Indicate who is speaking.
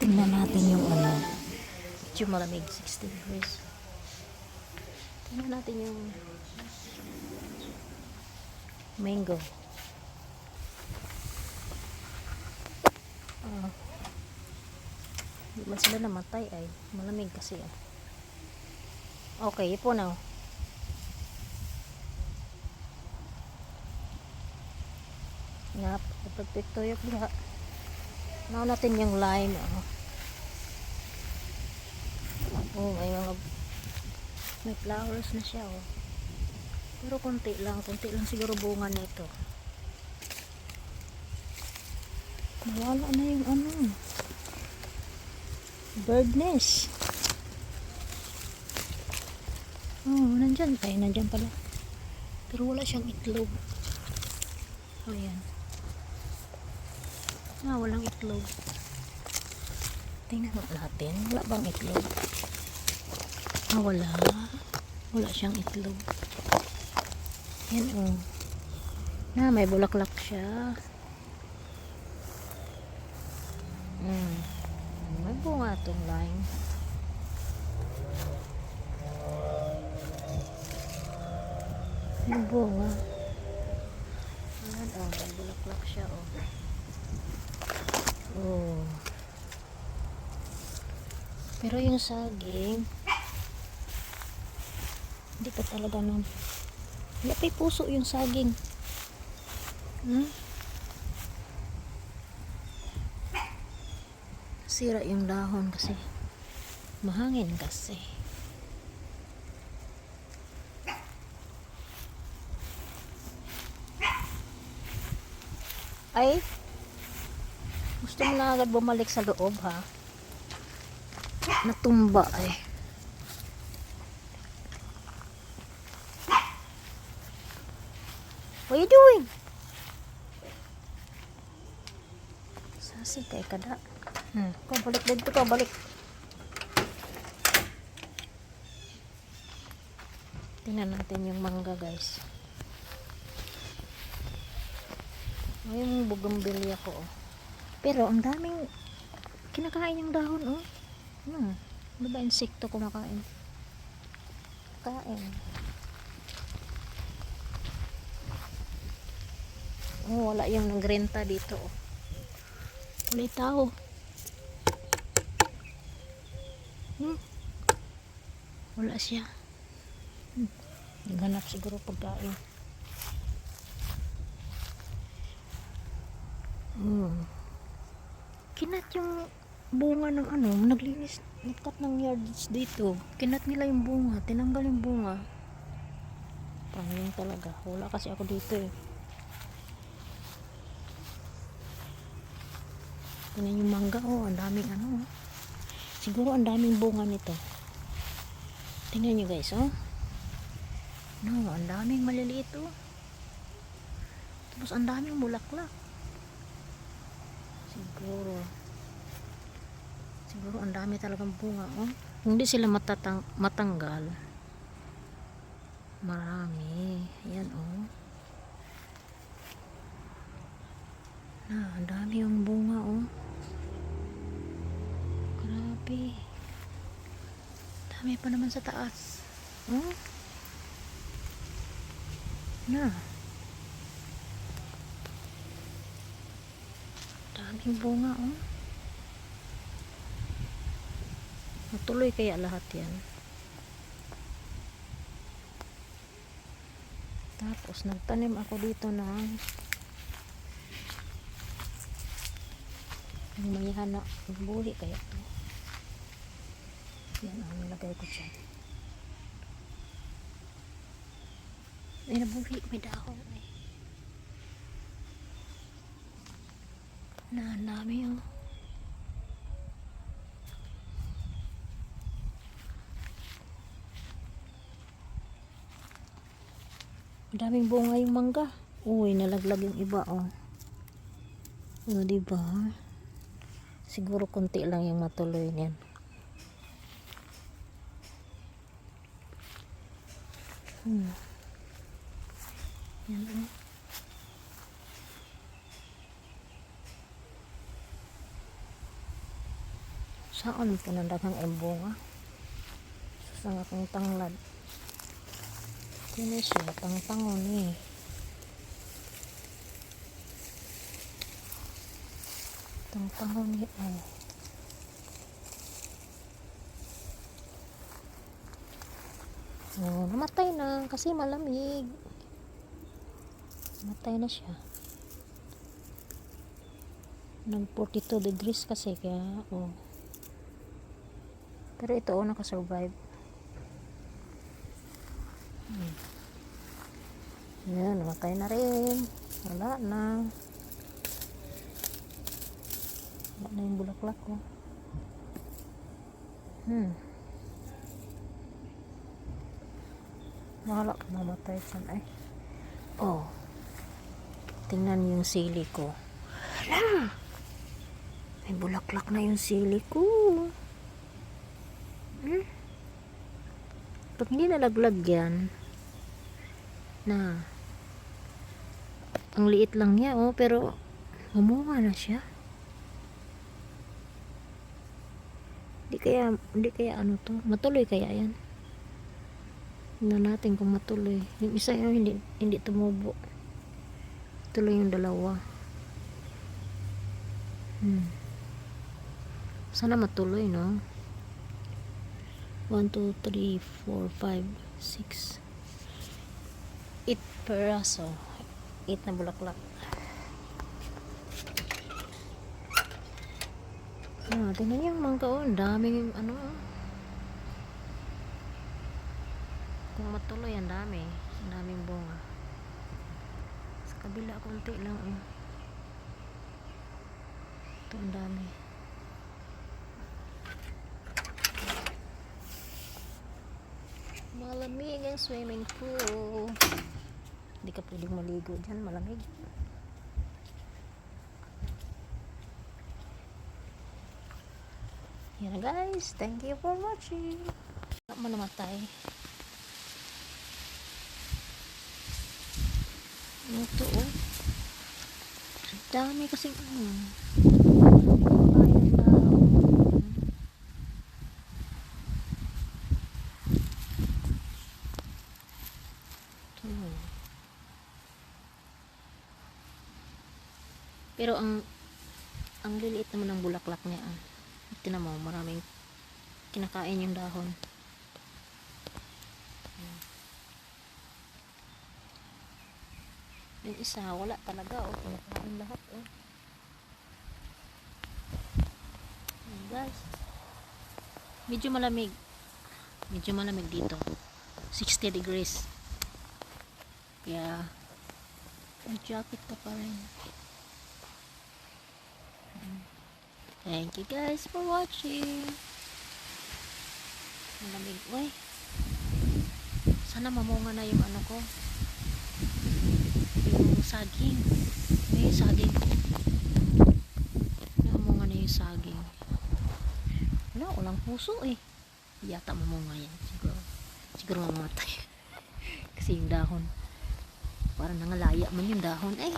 Speaker 1: Tingnan natin yung ano. Medyo malamig, 60 degrees. Tingnan natin yung mango. Di man sila namatay ay. Malamig kasi. Okay, ipo na. Nga, pagpiptoyok diha. Now natin yung lime. Oh, may flowers na siya. Oh. Pero konti lang siguro bunga nito. Nawala na yung ano. Bird nest. Oh, nandyan. Ay, nandyan pala. Pero wala siyang itlog. Oh, yan. Walang itlog. Tingnan natin. Wala bang itlog? Wala. Wala siyang itlog. Yan, oh. May bulaklak siya. May bunga itong lime. May bunga. Ayan, may bulaklak siya, oh. Pero yung saging, hindi pa talaga wala pa'y puso yung saging. Sira yung dahon kasi mahangin kasi. Ay, gusto mo na agad bumalik sa loob, ha? Natumba ay. What are you doing? Sasi kay kada. Balik dito ka, balik. Tingnan natin yung mangga, guys. Yung bougainvillea ko, Pero ang daming kinakain yung dahon, Ano ba insekto kumakain? Kain. Wala yung nagrenta dito, Wala tao. Wala siya. Naghanap siguro pagkain. Kinat yung bunga ng naglinis, nagkat ng yards dito. Kinat nila yung bunga, tinanggal yung bunga. Pangin talaga. Wala kasi ako dito, Tingnan yung mangga, ang daming Siguro ang daming bunga nito. Tingnan nyo, guys, ang daming maliliit, Tapos ang daming bulaklak. Siguro ang dami talagang bunga, Hindi sila matanggal. Marami. Ayan, ang dami yung bunga, Grabe. Dami pa naman sa taas. Daming bunga, Natuloy kaya lahat yan. Tapos nagtanim ako dito ng mayhana. Buhi kaya to. Yan ang nilagay ko dyan. Ay, nabuhi. May dahon, Dami, Daming bunga yung mangga. Uy, nalaglag yung iba, diba? Siguro konti lang yung matuloy niyan. Yan, Saan po nandaghang bunga? Sa akong tanglad. Kini siya, tangtangon eh. Tangtangon eh. Oh, namatay na kasi malamig. Namatay na siya. Nag 42 degrees kasi kaya oh. Pero ito oh, nakasurvive. Yan, namatay na rin. Wala na. Wala na yung bulaklak ko. Wala ka namatay dyan ay. Oh. Tingnan niyo yung sili ko. Hala! May bulaklak na yung sili ko. Pag hindi nalaglag yan, na ang liit lang niya oh, pero gumawa na siya. Hindi kaya ano to, matuloy kaya yan. Tingnan natin kung matuloy. Yung isa yung hindi tumubo. Tuloy yung dalawa. Sana matuloy, no? 1, 2, 3, 4, 5, 6 8 peraso. 8 na bulaklak. Tingnan niyo yung mangga oh. Ang daming ano. Kung matuloy, ang dami. Ang daming bunga. Sa kabila, konti lang oh. Ito, ang dami. Malamig ang swimming pool. Hindi ka pwedeng maligo dyan, malamig. Yan na guys, thank you for watching. Wala mo namatay. Ito oh. Ang dami kasing pero ang liliit naman ng bulaklak niya tingnan mo, maraming kinakain yung dahon. Yung isa wala talaga oh, kinakain lahat oh. Guys, medyo malamig dito, 60 degrees kaya may jacket pa rin. Thank you guys for watching. Malamig. Uy. Sana mamunga na yung ano ko. Yung saging. May saging. Mamunga na yung saging. Wala, walang puso eh. Yata mamunga yan. Siguro mamatay. Kasi yung dahon. Parang nangalaya man yung dahon. Ay.